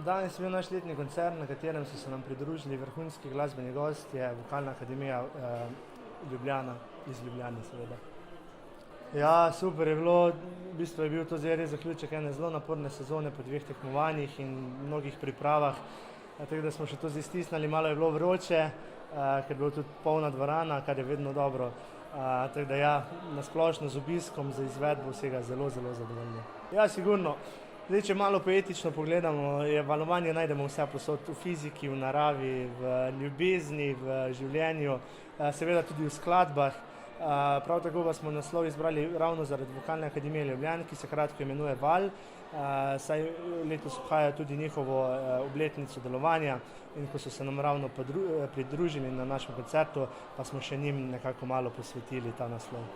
Danes je bil naš letni koncert, na katerem so se nam pridružili vrhunski glasbeni gostje, Vokalna akademija Ljubljana, iz Ljubljane seveda. Ja, super je bilo, v bistvu je bil to zdaj res zaključek ene zelo naporne sezone po 2 tekmovanjih in mnogih pripravah, tako da smo še to zdaj stisnili, malo je bilo vroče, ker je bila tudi polna dvorana, kar je vedno dobro, tako da ja, na splošno z obiskom, za izvedbo vsega zelo zadovoljni. Ja, sigurno. Zdaj, če malo poetično pogledamo, valovanje najdemo vse posod, v fiziki, v naravi, v ljubezni, v življenju, seveda tudi v skladbah. Prav tako pa smo naslov izbrali ravno zaradi Vokalne akademije Ljubljana, ki se kratko imenuje Val, saj letos obhaja tudi njihovo obletnico delovanja in ko so se nam ravno pridružili na našem koncertu, pa smo še njim nekako malo posvetili ta naslov.